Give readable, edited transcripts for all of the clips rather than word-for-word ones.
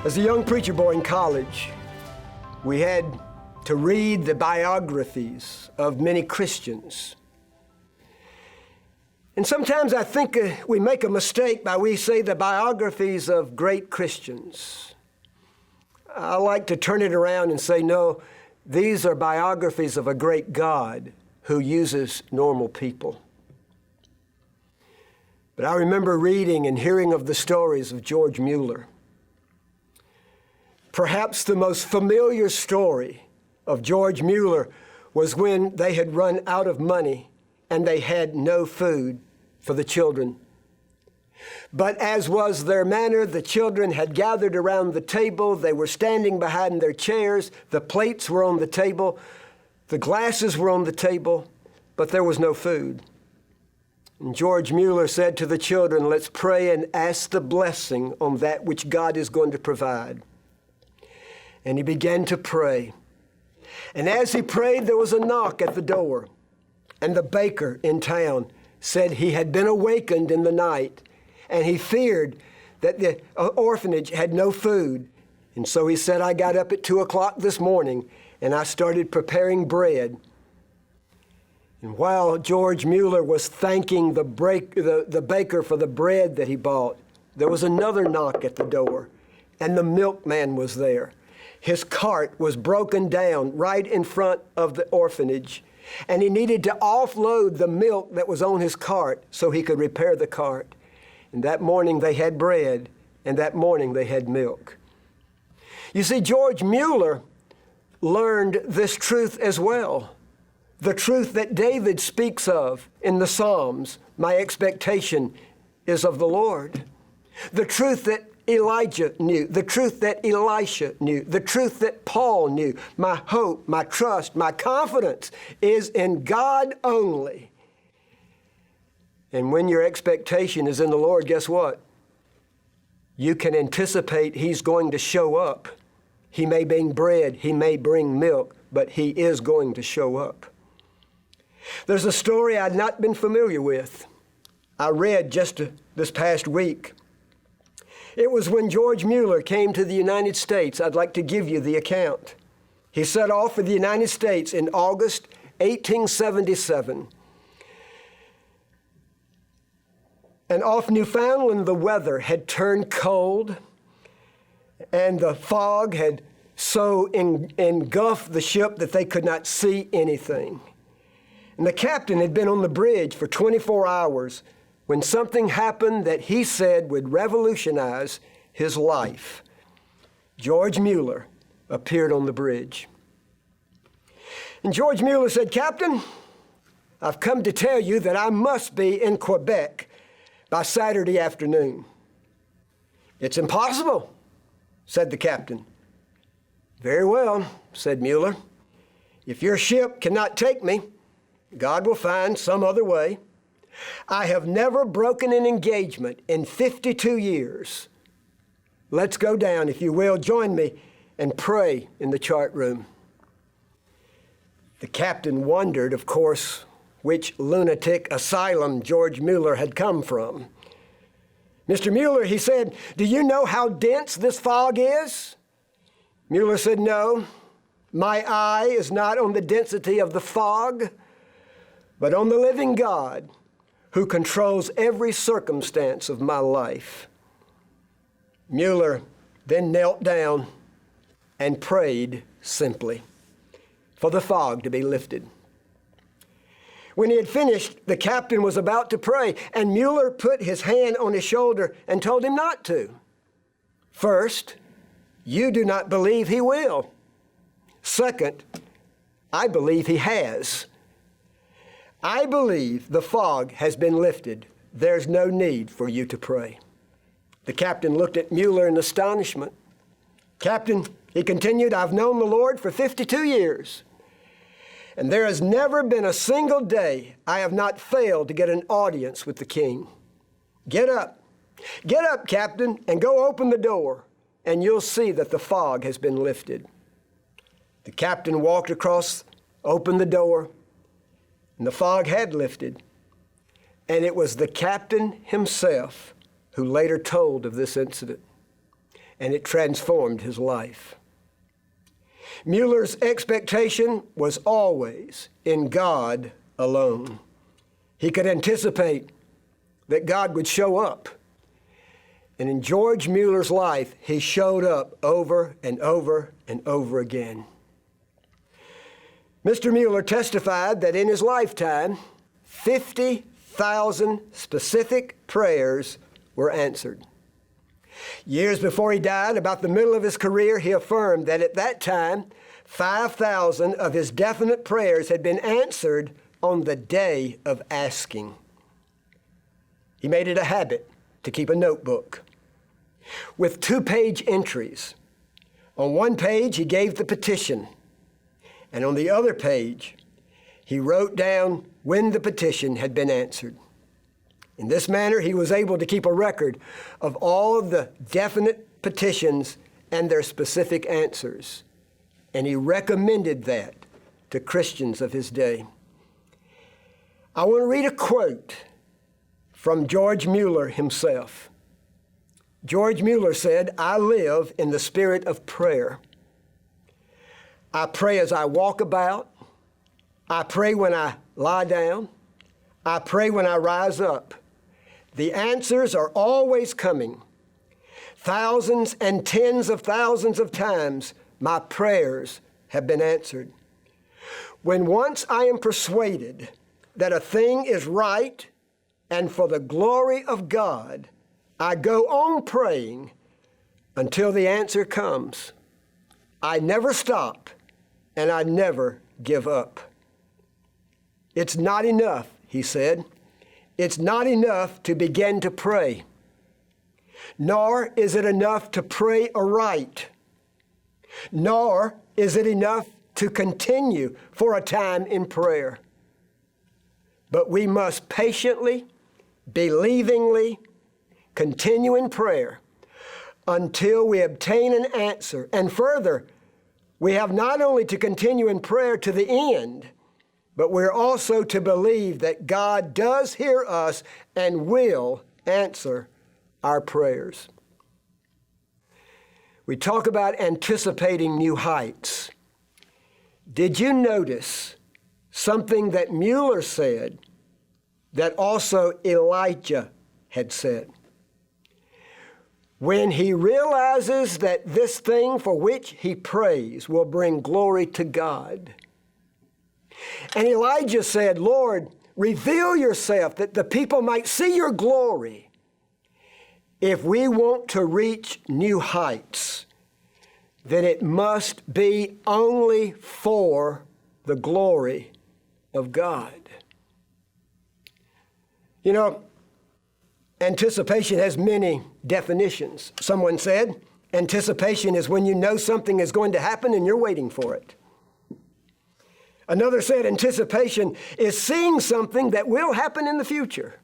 As a young preacher boy in college, we had to read the biographies of many Christians. And sometimes I think we make a mistake by we say the biographies of great Christians. I like to turn it around and say, no, these are biographies of a great God who uses normal people. But I remember reading and hearing of the stories of George Mueller. Perhaps the most familiar story of George Mueller was when they had run out of money and they had no food for the children. But as was their manner, the children had gathered around the table. They were standing behind their chairs. The plates were on the table. The glasses were on the table, but there was no food. And George Mueller said to the children, let's pray and ask the blessing on that which God is going to provide. And he began to pray. And as he prayed, there was a knock at the door. And the baker in town said he had been awakened in the night, and he feared that the orphanage had no food. And so he said, I got up at 2 o'clock this morning, and I started preparing bread. And while George Mueller was thanking the baker for the bread that he bought, there was another knock at the door, and the milkman was there. His cart was broken down right in front of the orphanage, and he needed to offload the milk that was on his cart so he could repair the cart. And that morning they had bread, and that morning they had milk. You see, George Mueller learned this truth as well. The truth that David speaks of in the Psalms, my expectation is of the Lord. The truth that Elijah knew, the truth that Elisha knew, the truth that Paul knew. My hope, my trust, my confidence is in God only. And when your expectation is in the Lord, guess what? You can anticipate He's going to show up. He may bring bread, He may bring milk, but He is going to show up. There's a story I'd not been familiar with. I read just this past week. It was when George Mueller came to the United States. I'd like to give you the account. He set off for the United States in August 1877. And off Newfoundland, the weather had turned cold, and the fog had so engulfed the ship that they could not see anything. And the captain had been on the bridge for 24 hours when something happened that he said would revolutionize his life. George Mueller appeared on the bridge. And George Mueller said, Captain, I've come to tell you that I must be in Quebec by Saturday afternoon. It's impossible, said the captain. Very well, said Mueller. If your ship cannot take me, God will find some other way. I have never broken an engagement in 52 years. Let's go down, if you will, join me and pray in the chart room. The captain wondered, of course, which lunatic asylum George Mueller had come from. Mr. Mueller, he said, do you know how dense this fog is? Mueller said, no, my eye is not on the density of the fog, but on the living God who controls every circumstance of my life. Mueller then knelt down and prayed simply for the fog to be lifted. When he had finished, the captain was about to pray, and Mueller put his hand on his shoulder and told him not to. First, you do not believe he will. Second, I believe he has. I believe the fog has been lifted. There's no need for you to pray. The captain looked at Mueller in astonishment. Captain, he continued, I've known the Lord for 52 years, and there has never been a single day I have not failed to get an audience with the king. Get up, Captain, and go open the door, and you'll see that the fog has been lifted. The captain walked across, opened the door, and the fog had lifted. And it was the captain himself who later told of this incident. and it transformed his life. Mueller's expectation was always in God alone. He could anticipate that God would show up. And in George Mueller's life, he showed up over and over and over again. Mr. Mueller testified that in his lifetime, 50,000 specific prayers were answered. Years before he died, about the middle of his career, he affirmed that at that time, 5,000 of his definite prayers had been answered on the day of asking. He made it a habit to keep a notebook with 2-page entries. On one page, he gave the petition, and on the other page, he wrote down when the petition had been answered. In this manner, he was able to keep a record of all of the definite petitions and their specific answers, and he recommended that to Christians of his day. I want to read a quote from George Mueller himself. George Mueller said, "I live in the spirit of prayer. I pray as I walk about. I pray when I lie down. I pray when I rise up. The answers are always coming. Thousands and tens of thousands of times my prayers have been answered. When once I am persuaded that a thing is right and for the glory of God, I go on praying until the answer comes. I never stop and I never give up." It's not enough, he said. It's not enough to begin to pray, nor is it enough to pray aright, nor is it enough to continue for a time in prayer. But we must patiently, believingly continue in prayer until we obtain an answer. And further, we have not only to continue in prayer to the end, but we're also to believe that God does hear us and will answer our prayers. We talk about anticipating new heights. Did you notice something that Mueller said that also Elijah had said? When he realizes that this thing for which he prays will bring glory to God. And Elijah said, "Lord, reveal yourself that the people might see your glory." If we want to reach new heights, then it must be only for the glory of God. You know, anticipation has many definitions. Someone said, anticipation is when you know something is going to happen and you're waiting for it. Another said, anticipation is seeing something that will happen in the future.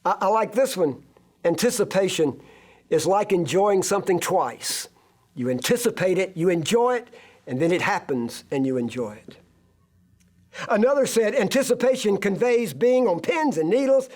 I like this one. Anticipation is like enjoying something twice. You anticipate it, you enjoy it, and then it happens and you enjoy it. Another said, anticipation conveys being on pins and needles.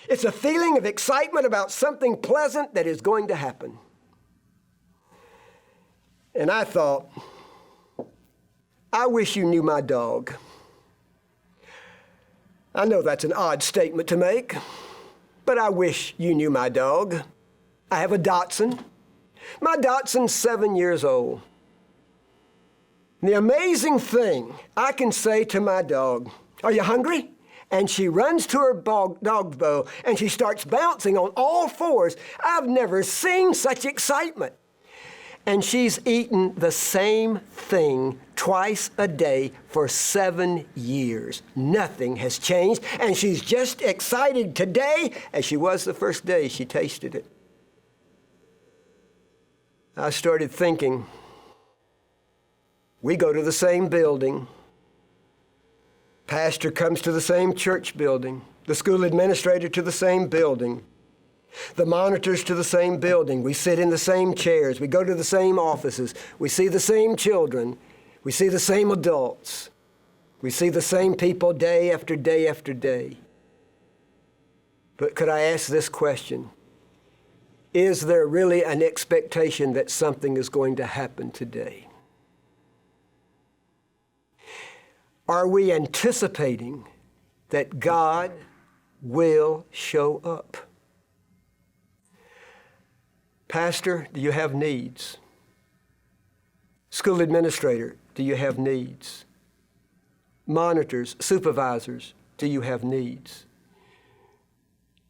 It's a feeling of excitement about something pleasant that is going to happen. And I thought, I wish you knew my dog. I know that's an odd statement to make, but I wish you knew my dog. I have a Dachshund. My Dachshund's 7 years old. The amazing thing, I can say to my dog, "Are you hungry?" And she runs to her dog's bowl and she starts bouncing on all fours. I've never seen such excitement. And she's eaten the same thing twice a day for 7 years. Nothing has changed, and she's just excited today as she was the first day she tasted it. I started thinking, we go to the same building. Pastor comes to the same church building. The school administrator to the same building. The monitors to the same building. We sit in the same chairs. We go to the same offices. We see the same children. We see the same adults. We see the same people day after day after day. But could I ask this question? Is there really an expectation that something is going to happen today? Are we anticipating that God will show up? Pastor, do you have needs? School administrator, do you have needs? Monitors, supervisors, do you have needs?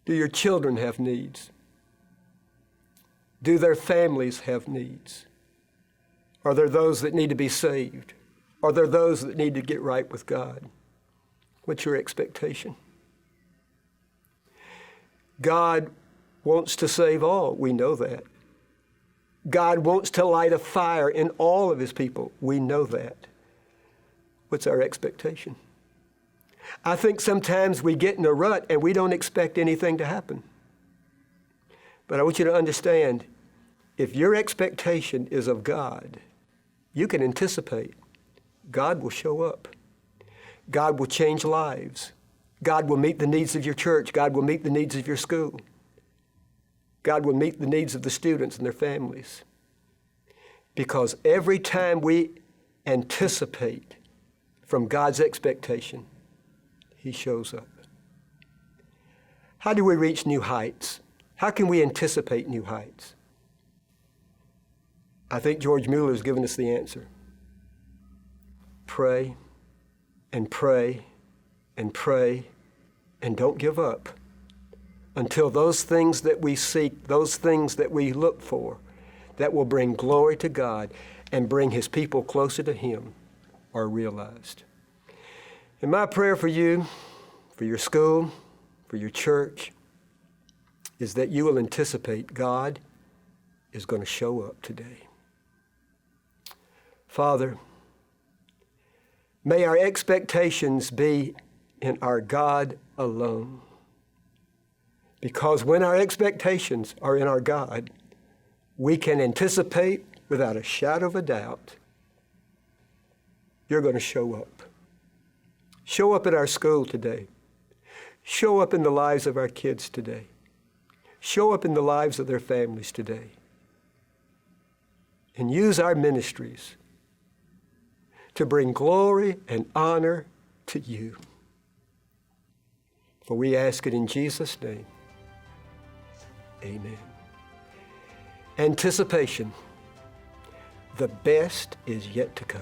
Do your children have needs? Do their families have needs? Are there those that need to be saved? Are there those that need to get right with God? What's your expectation? God wants to save all. We know that. God wants to light a fire in all of his people. We know that. What's our expectation? I think sometimes we get in a rut and we don't expect anything to happen. But I want you to understand, if your expectation is of God, you can anticipate God will show up. God will change lives. God will meet the needs of your church. God will meet the needs of your school. God will meet the needs of the students and their families. Because every time we anticipate from God's expectation, he shows up. How do we reach new heights? How can we anticipate new heights? I think George Mueller has given us the answer. Pray and pray and pray and don't give up until those things that we seek, those things that we look for, that will bring glory to God and bring his people closer to him, are realized. And my prayer for you, for your school, for your church, is that you will anticipate God is going to show up today. Father, may our expectations be in our God alone. Because when our expectations are in our God, we can anticipate without a shadow of a doubt, you're going to show up. Show up at our school today. Show up in the lives of our kids today. Show up in the lives of their families today. And use our ministries to bring glory and honor to you. For we ask it in Jesus' name. Amen. Anticipation. The best is yet to come.